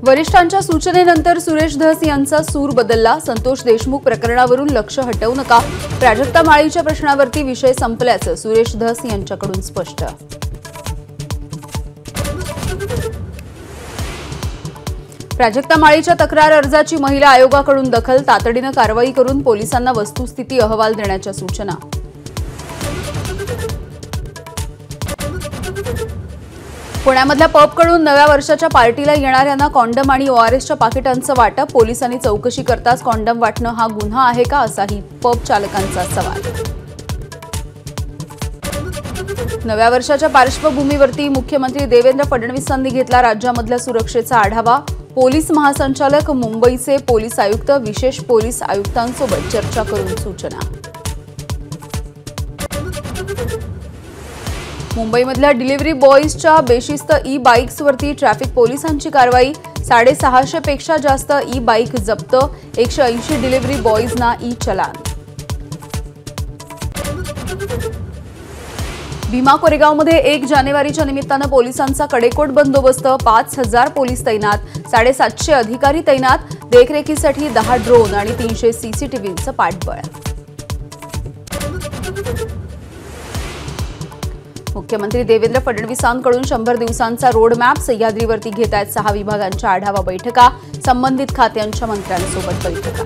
वरिष्ठांच्या सूचनेनंतर सुरेश धस यांचा सूर बदलला। संतोष देशमुख प्रकरणावरून लक्ष हटवू नका, प्राजक्ता माळीच्या प्रश्नावरती विषय संपल्याचं सुरेश धस यांच्याकडून स्पष्ट। प्राजक्ता माळीच्या तक्रार अर्जाची महिला आयोगाकडून दखल, तातडीने कारवाई करून पोलिसांना वस्तुस्थिती अहवाल देण्याच्या सूचना। पुण्यामधल्या पबकडून नव्या वर्षाच्या पार्टीला येणाऱ्यांना कॉन्डम आणि ओआरएसच्या पाकिटांचं वाटप, पोलिसांनी चौकशी करताच कॉन्डम वाटणं हा गुन्हा आहे का, असाही पब चालकांचा सवाल। नव्या वर्षाच्या पार्श्वभूमीवरती मुख्यमंत्री देवेंद्र फडणवीसांनी घेतला राज्यामधल्या सुरक्षेचा आढावा। पोलीस महासंचालक, मुंबईचे पोलीस आयुक्त, विशेष पोलीस आयुक्तांसोबत चर्चा करून सूचना। मुंबईमधल्या डिलिव्हरी बॉयजच्या बेशिस्त ई बाईक्सवरती ट्रॅफिक पोलिसांची कारवाई, 650 पेक्षा जास्त ई बाईक जप्त, 180 डिलिव्हरी बॉयजना ई चलान। भीमा कोरेगावमध्ये 1 जानेवारीच्या निमित्तानं पोलिसांचा कडेकोट बंदोबस्त, 5000 पोलीस तैनात, 750 अधिकारी तैनात, देखरेखीसाठी 10 ड्रोन आणि 300 सीसीटीव्हीचं पाठबळ। मुख्यमंत्री देवेंद्र फडणवीसांकडून 100 दिवसांचा रोडमॅप, सह्याद्रीवरती घेत आहेत 6 विभागांच्या आढावा बैठका, संबंधित खात्यांच्या मंत्र्यांसोबत बैठका।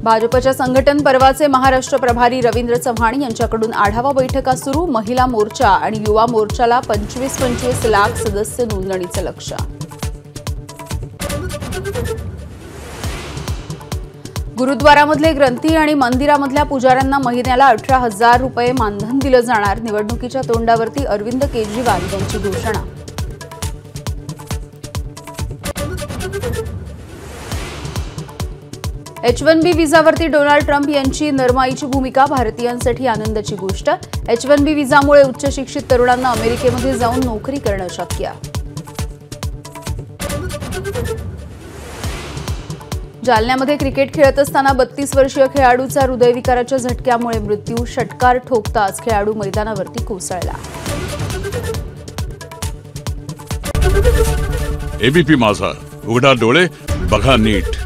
भाजपच्या संघटन पर्वाचे महाराष्ट्र प्रभारी रवींद्र चव्हाण यांच्याकडून आढावा बैठका सुरू, महिला मोर्चा आणि युवा मोर्चाला 25-25 लाख सदस्य नोंदणीचं लक्ष्य। गुरुद्वारामधले ग्रंथी आणि मंदिरामधल्या पुजाऱ्यांना महिन्याला 18,000 रुपये मानधन दिलं जाणार, निवडणुकीच्या तोंडावरती अरविंद केजरीवाल यांची घोषणा। H1B व्हिसावरती डोनाल्ड ट्रम्प यांची नरमाईची भूमिका, भारतीयांसाठी आनंदाची गोष्ट। H1B व्हिसामुळे उच्च शिक्षित तरुणांना अमेरिकेमध्ये जाऊन नोकरी करणं शक्य। जालन्यामध्ये क्रिकेट खेळत असताना 32 वर्षीय खेळाडूचा हृदयविकाराच्या झटक्यामुळे मृत्यू, षटकार ठोकताच खेळाडू मैदानावरती कोसळला। एबीपी माझा, उघडा डोळे बघा नीट।